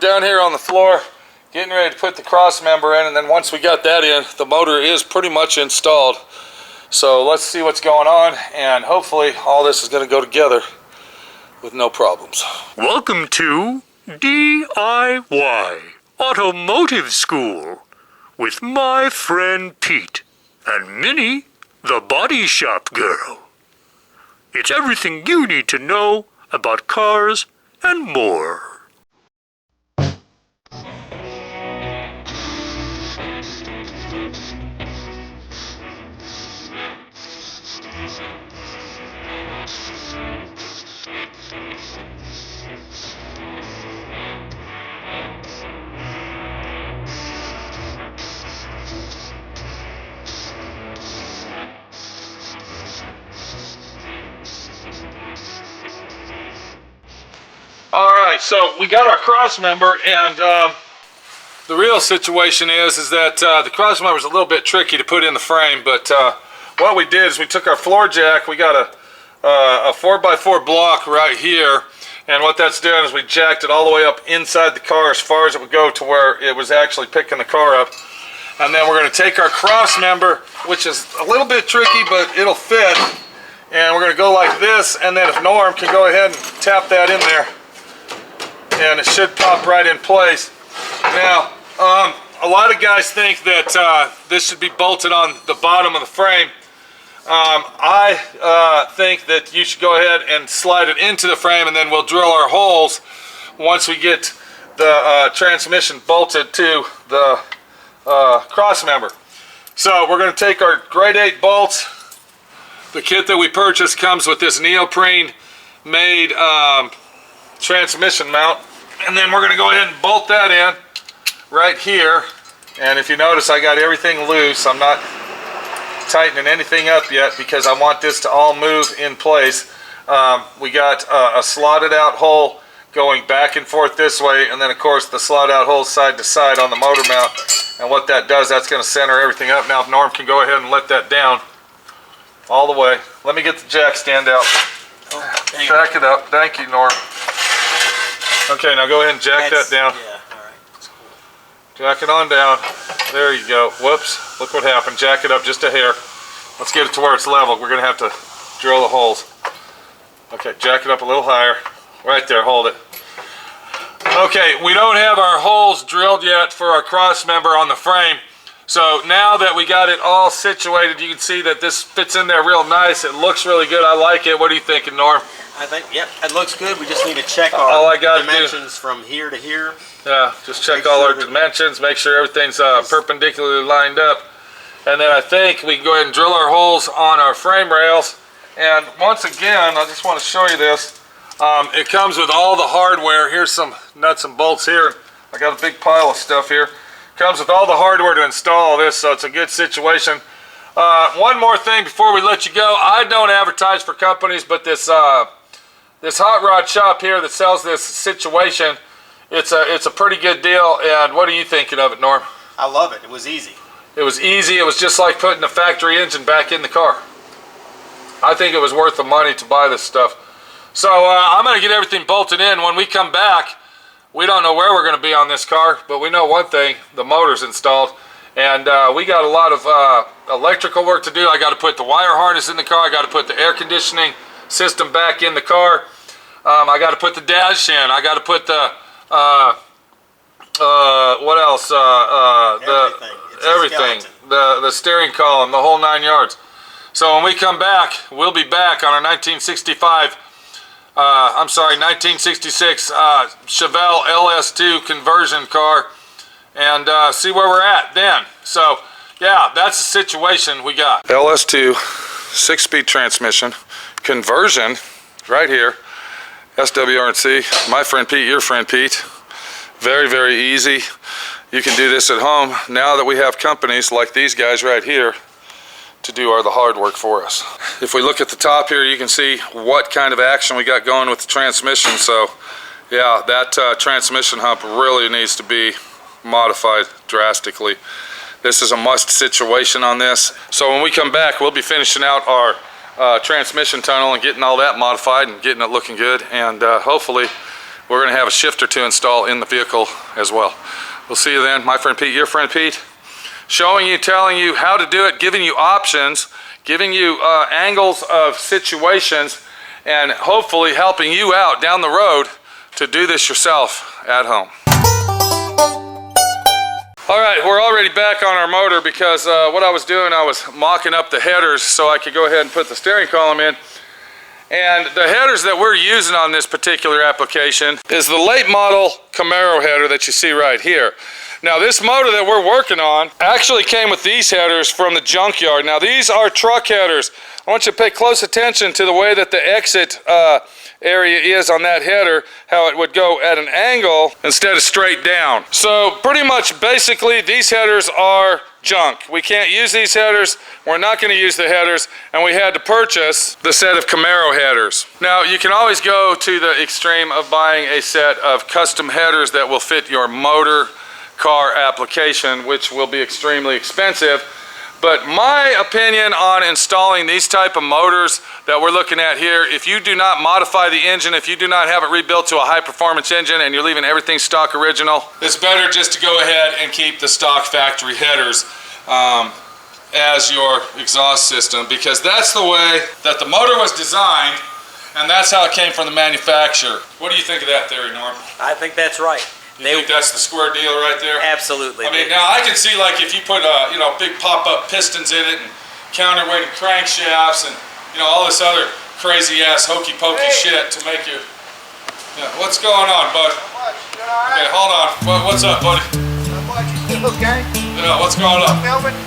down here on the floor getting ready to put the cross member in, and then once we got that in, the motor is pretty much installed. So let's see what's going on, and hopefully all this is going to go together with no problems. Welcome to D.I.Y. Automotive School with my friend Pete and Minnie, the body shop girl. It's everything you need to know about cars and more. Alright, so we got our cross member, and the real situation is that the cross member is a little bit tricky to put in the frame, but what we did is we took our floor jack, we got a 4x4 block right here, and what that's doing is we jacked it all the way up inside the car as far as it would go to where it was actually picking the car up. And then we're going to take our cross member, which is a little bit tricky, but it'll fit, and we're going to go like this, and then if Norm can go ahead and tap that in there, and it should pop right in place. Now, a lot of guys think that this should be bolted on the bottom of the frame. I think that you should go ahead and slide it into the frame, and then we'll drill our holes once we get the transmission bolted to the cross member. So we're going to take our grade 8 bolts. The kit that we purchased comes with this neoprene made transmission mount, and then we're going to go ahead and bolt that in right here. And if you notice, I got everything loose. I'm not tightening anything up yet because I want this to all move in place. We got a slotted out hole going back and forth this way, and then of course the slot out hole side to side on the motor mount, and what that does, that's going to center everything up. Now if Norm can go ahead and let that down all the way. Let me get the jack stand out. Jack it up. Thank you, Norm. Okay, now go ahead and jack that down. Yeah, alright. That's cool. Jack it on down. There you go. Whoops. Look what happened. Jack it up just a hair. Let's get it to where it's level. We're going to have to drill the holes. Okay, jack it up a little higher. Right there. Hold it. Okay, we don't have our holes drilled yet for our cross member on the frame. So now that we got it all situated, you can see that this fits in there real nice. It looks really good. I like it. What are you thinking, Norm? I think, yep, it looks good. We just need to check our dimensions from here to here. Yeah, just check all our dimensions, make sure everything's perpendicularly lined up. And then I think we can go ahead and drill our holes on our frame rails. And once again, I just want to show you this. It comes with all the hardware. Here's some nuts and bolts here. I got a big pile of stuff here. Comes with all the hardware to install this, so it's a good situation. One more thing before we let you go. I don't advertise for companies, but this this hot rod shop here that sells this situation, it's a pretty good deal. And what are you thinking of it, Norm? I love it. It was easy. It was easy. It was just like putting the factory engine back in the car. I think it was worth the money to buy this stuff. So I'm going to get everything bolted in. When we come back, we don't know where we're going to be on this car, but we know one thing: the motor's installed. And we got a lot of electrical work to do. I got to put the wire harness in the car. I got to put the air conditioning system back in the car. I got to put the dash in. I got to put the what else? Everything. The steering column, the whole 9 yards. So when we come back, we'll be back on our 1966 Chevelle LS2 conversion car, and see where we're at then. So yeah, that's the situation we got. LS2 6-speed transmission conversion right here. SWRC, my friend Pete, your friend Pete. Very, very easy. You can do this at home now that we have companies like these guys right here to do the hard work for us. If we look at the top here, you can see what kind of action we got going with the transmission. So yeah, that transmission hump really needs to be modified drastically. This is a must situation on this. So when we come back, we'll be finishing out our transmission tunnel and getting all that modified and getting it looking good, and hopefully we're going to have a shifter to install in the vehicle as well. We'll see you then. My friend Pete, your friend Pete, showing you, telling you how to do it, giving you options, giving you angles of situations, and hopefully helping you out down the road to do this yourself at home. All right, we're already back on our motor because what I was doing, I was mocking up the headers so I could go ahead and put the steering column in. And the headers that we're using on this particular application is the late model Camaro header that you see right here. Now this motor that we're working on actually came with these headers from the junkyard. Now these are truck headers. I want you to pay close attention to the way that the exit area is on that header, how it would go at an angle instead of straight down. So pretty much basically these headers are junk. We can't use these headers, we're not going to use the headers, and we had to purchase the set of Camaro headers. Now you can always go to the extreme of buying a set of custom headers that will fit your motor car application, which will be extremely expensive. But my opinion on installing these type of motors that we're looking at here, if you do not modify the engine, if you do not have it rebuilt to a high performance engine and you're leaving everything stock original, it's better just to go ahead and keep the stock factory headers as your exhaust system, because that's the way that the motor was designed and that's how it came from the manufacturer. What do you think of that theory, Norm? I think that's right. You think that's the square deal right there? Absolutely. I mean, now I can see, like, if you put big pop-up pistons in it and counterweighted crankshafts and all this other crazy ass hokey pokey shit to make you. Yeah, what's going on, bud? Not much. You doing all right? Okay, hold on. What's up, buddy? Not much. You doing okay? Yeah, what's going on? Filming?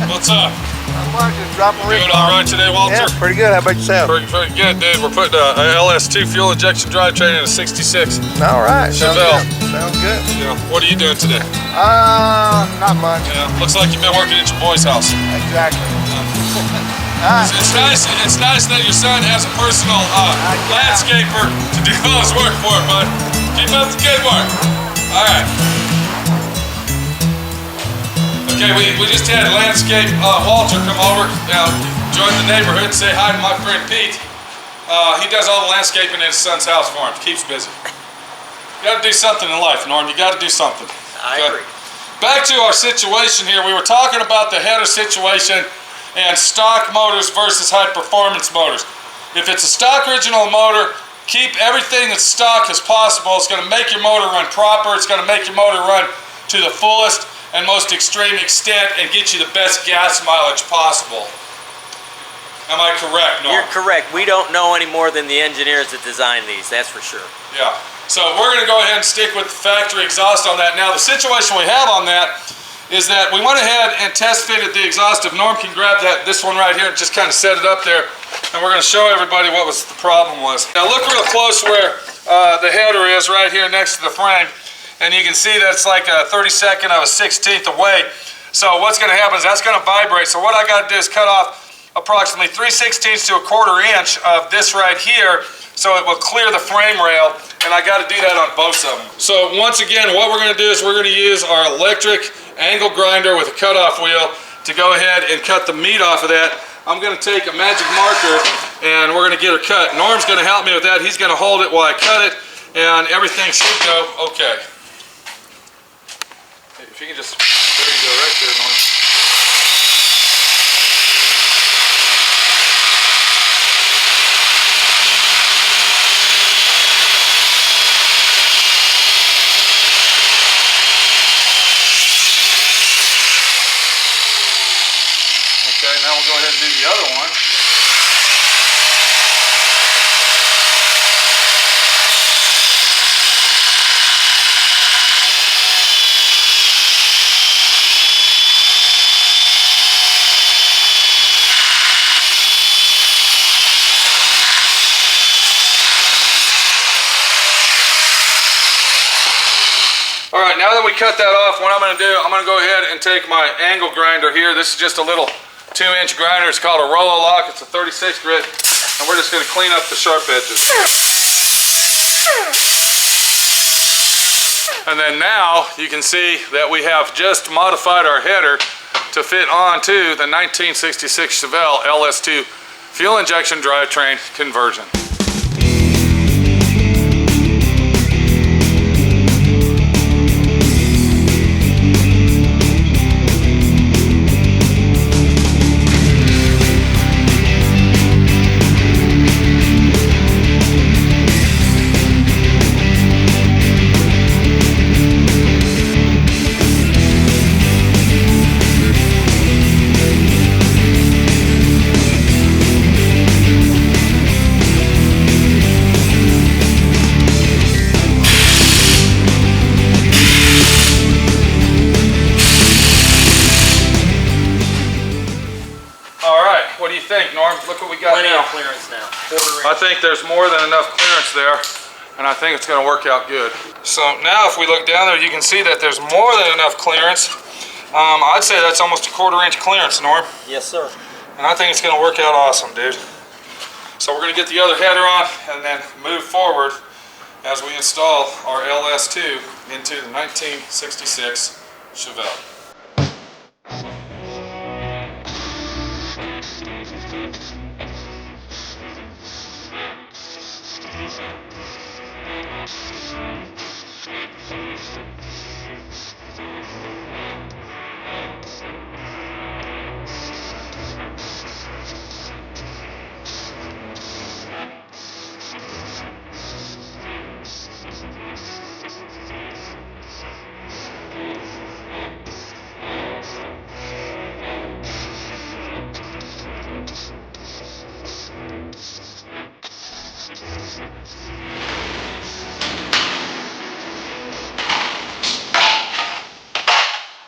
What's up? Not much. Just dropping You doing all right today, Walter? Yeah, pretty good. How about yourself? Pretty good, dude. We're putting a LS2 fuel injection drivetrain in a 66. All right. Sounds Chevelle. good. Sounds good. Yeah. What are you doing today? Not much. Yeah. Looks like you've been working at your boy's house. Exactly. All right. It's nice that your son has a personal landscaper to do all his work for him, bud. Keep up the good work. All right. Okay, we just had landscape Walter come over. Now, join the neighborhood and say hi to my friend Pete. He does all the landscaping in his son's house for him. Keeps busy. You got to do something in life, Norm. You got to do something. I agree. Back to our situation here. We were talking about the header situation and stock motors versus high performance motors. If it's a stock original motor, keep everything as stock as possible. It's going to make your motor run proper. It's going to make your motor run to the fullest and most extreme extent and get you the best gas mileage possible. Am I correct, Norm? You're correct. We don't know any more than the engineers that designed these, that's for sure. Yeah. So we're going to go ahead and stick with the factory exhaust on that. Now the situation we have on that is that we went ahead and test fitted the exhaust. If Norm can grab this one right here and just kind of set it up there, and we're going to show everybody what the problem was. Now look real close where the header is right here next to the frame. And you can see that it's like a 32nd of a 16th away. So what's going to happen is that's going to vibrate. So what I got to do is cut off approximately 3/16 to 1/4 inch of this right here so it will clear the frame rail. And I got to do that on both of them. So once again, what we're going to do is we're going to use our electric angle grinder with a cutoff wheel to go ahead and cut the meat off of that. I'm going to take a magic marker and we're going to get her cut. Norm's going to help me with that. He's going to hold it while I cut it and everything should go okay. If you can just, there you go, right there, Norm. Okay, now we'll go ahead and do the other one. Alright, now that we cut that off, what I'm going to do, I'm going to go ahead and take my angle grinder here. This is just a little 2-inch grinder. It's called a Rollo Lock. It's a 36 grit. And we're just going to clean up the sharp edges. And then now you can see that we have just modified our header to fit onto the 1966 Chevelle LS2 fuel injection drivetrain conversion. you think, Norm? Look what we got Plenty now. of clearance now. I think there's more than enough clearance there, and I think it's going to work out good. So now if we look down there, you can see that there's more than enough clearance. I'd say that's almost a 1/4 inch clearance, Norm. Yes, sir. And I think it's going to work out awesome, dude. So we're going to get the other header on and then move forward as we install our LS2 into the 1966 Chevelle.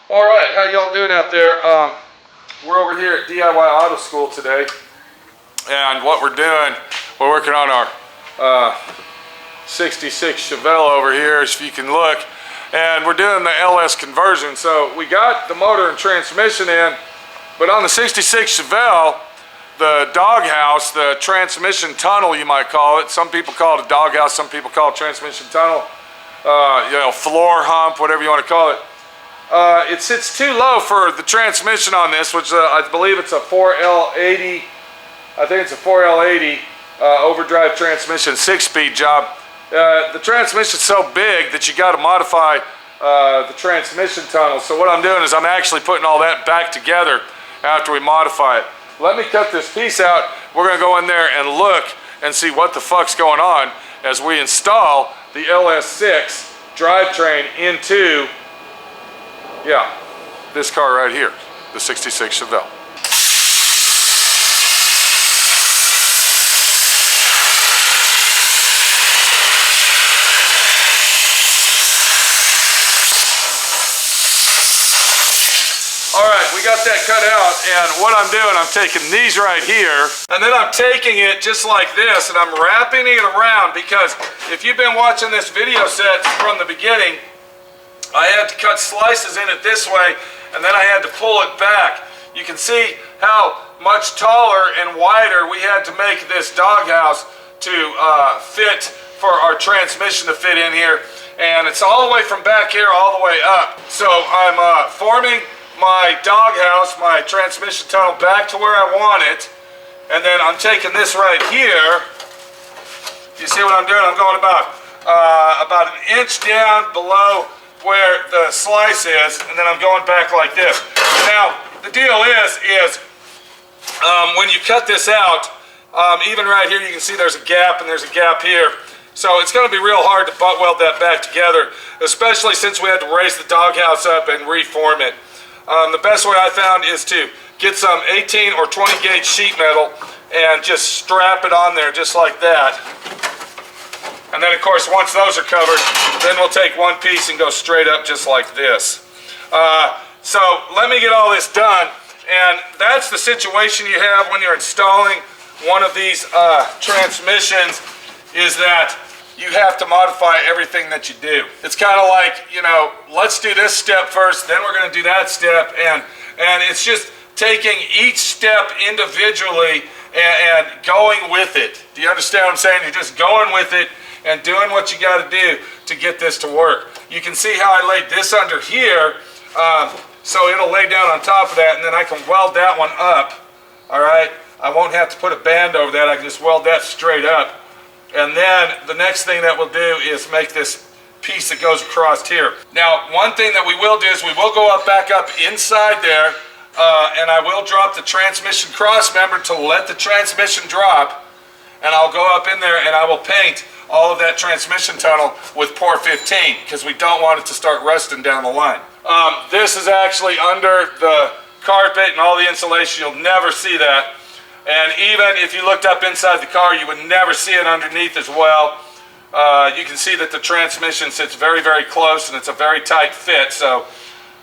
All right, how y'all doing out there? We're over here at D.I.Y. Auto School today, and what we're doing, we're working on our 66 Chevelle over here, if you can look, and we're doing the LS conversion. So we got the motor and transmission in, but on the 66 Chevelle, the doghouse, the transmission tunnel you might call it, some people call it a doghouse, some people call it transmission tunnel, you know, floor hump, whatever you want to call it. It sits too low for the transmission on this, which I believe it's a 4L80. I think it's a 4L80 overdrive transmission, 6-speed job. The transmission's so big that you got to modify the transmission tunnel. So what I'm doing is I'm actually putting all that back together after we modify it. Let me cut this piece out. We're going to go in there and look and see what the fuck's going on as we install the LS6 drivetrain into this car right here, the 66 Chevelle. All right, we got that cut out, and what I'm doing, I'm taking these right here, and then I'm taking it just like this, and I'm wrapping it around, because if you've been watching this video set from the beginning, I had to cut slices in it this way, and then I had to pull it back. You can see how much taller and wider we had to make this doghouse to fit for our transmission to fit in here, and it's all the way from back here all the way up. So I'm forming my doghouse, my transmission tunnel, back to where I want it, and then I'm taking this right here. You see what I'm doing? I'm going about an inch down below where the slice is, and then I'm going back like this. Now, the deal is when you cut this out, even right here, you can see there's a gap and there's a gap here. So it's going to be real hard to butt weld that back together, especially since we had to raise the doghouse up and reform it. The best way I found is to get some 18 or 20 gauge sheet metal and just strap it on there just like that. And then, of course, once those are covered, then we'll take one piece and go straight up just like this. So let me get all this done. And that's the situation you have when you're installing one of these transmissions, is that you have to modify everything that you do. It's kind of like, you know, let's do this step first, then we're going to do that step. And it's just taking each step individually and going with it. Do you understand what I'm saying? You're just going with it and doing what you got to do to get this to work. You can see how I laid this under here, so it'll lay down on top of that, and then I can weld that one up. All right, I won't have to put a band over that. I can just weld that straight up, and then the next thing that we'll do is make this piece that goes across here. Now, one thing that we will do is we will go back up inside there, and I will drop the transmission cross member to let the transmission drop, and I'll go up in there and I will paint all of that transmission tunnel with Pour 15, because we don't want it to start rusting down the line. This is actually under the carpet and all the insulation. You'll never see that. And even if you looked up inside the car, you would never see it underneath as well. You can see that the transmission sits very, very close, and it's a very tight fit. So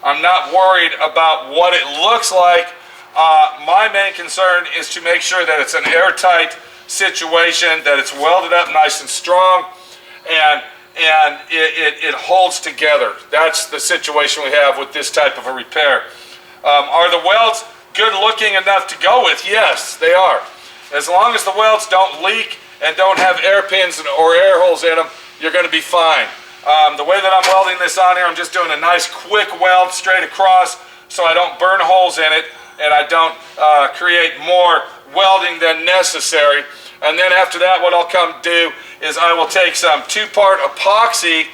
I'm not worried about what it looks like My main concern is to make sure that it's an airtight situation, that it's welded up nice and strong, and it holds together. That's the situation we have with this type of a repair. Are the welds good looking enough to go with? Yes, they are. As long as the welds don't leak and don't have air pins or air holes in them, you're going to be fine. The way that I'm welding this on here, I'm just doing a nice quick weld straight across so I don't burn holes in it and I don't create more welding than necessary. And then after that, what I'll come do is I will take some two-part epoxy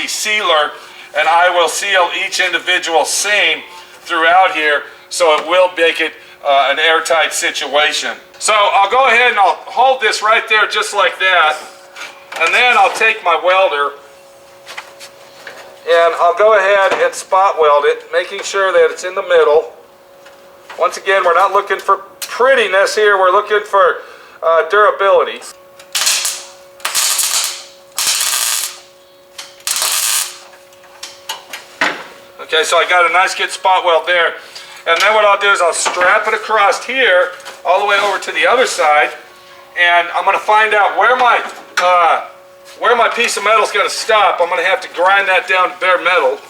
sealer, and I will seal each individual seam throughout here so it will make it an airtight situation. So I'll go ahead and I'll hold this right there just like that, and then I'll take my welder and I'll go ahead and spot weld it, making sure that it's in the middle. Once again, we're not looking for prettiness here, we're looking for durability. Okay, so I got a nice good spot weld there. And then what I'll do is I'll strap it across here, all the way over to the other side, and I'm going to find out where my piece of metal is going to stop. I'm going to have to grind that down to bare metal.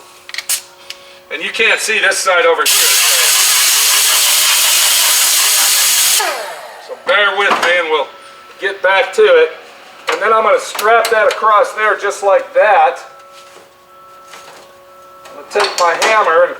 And you can't see this side over here. So bear with me and we'll get back to it. And then I'm going to strap that across there just like that. I'm going to take my hammer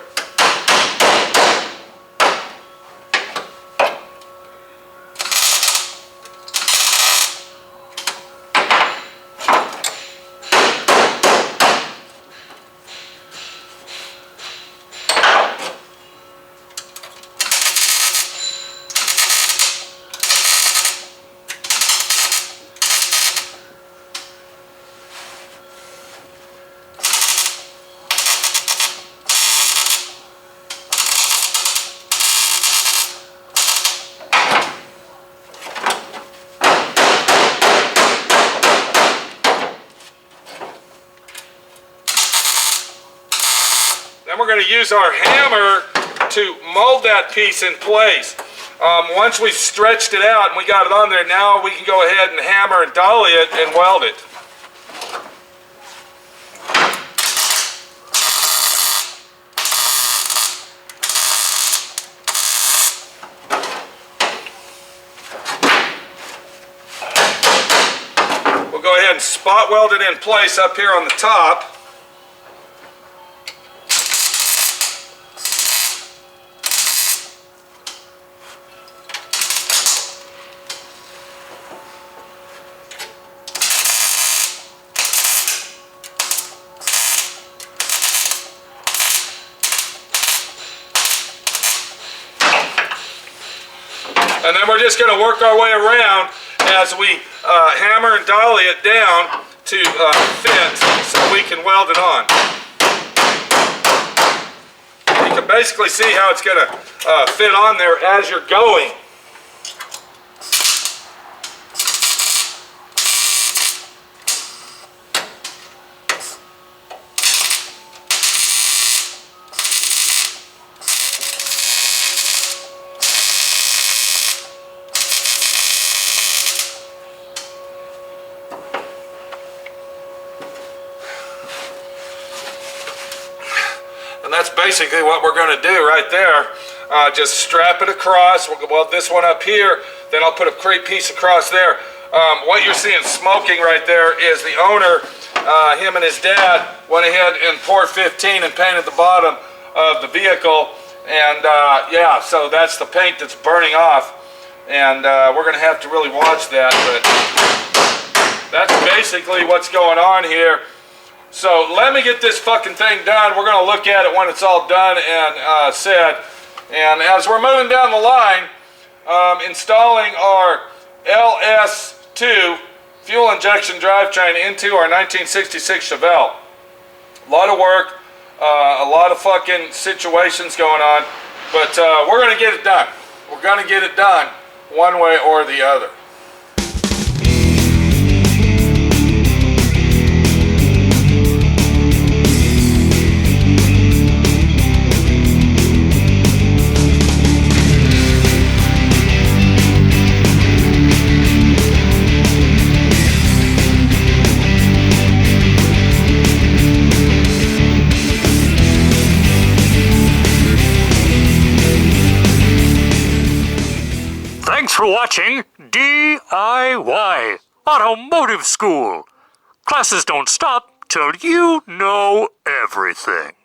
and we're going to use our hammer to mold that piece in place. Once we've stretched it out and we got it on there, now we can go ahead and hammer and dolly it and weld it. We'll go ahead and spot weld it in place up here on the top. And then we're just going to work our way around as we hammer and dolly it down to fit so we can weld it on. You can basically see how it's going to fit on there as you're going. And that's basically what we're going to do right there. Just strap it across. We'll weld this one up here. Then I'll put a piece across there. What you're seeing smoking right there is the owner, him and his dad, went ahead and poured 15 and painted the bottom of the vehicle. And yeah, so that's the paint that's burning off. And we're going to have to really watch that. But that's basically what's going on here. So let me get this fucking thing done. We're going to look at it when it's all done and said. And as we're moving down the line, installing our LS2 fuel injection drivetrain into our 1966 Chevelle. A lot of work, a lot of fucking situations going on, but we're going to get it done. We're going to get it done one way or the other. Thanks for watching D.I.Y. Automotive School. Classes don't stop till you know everything.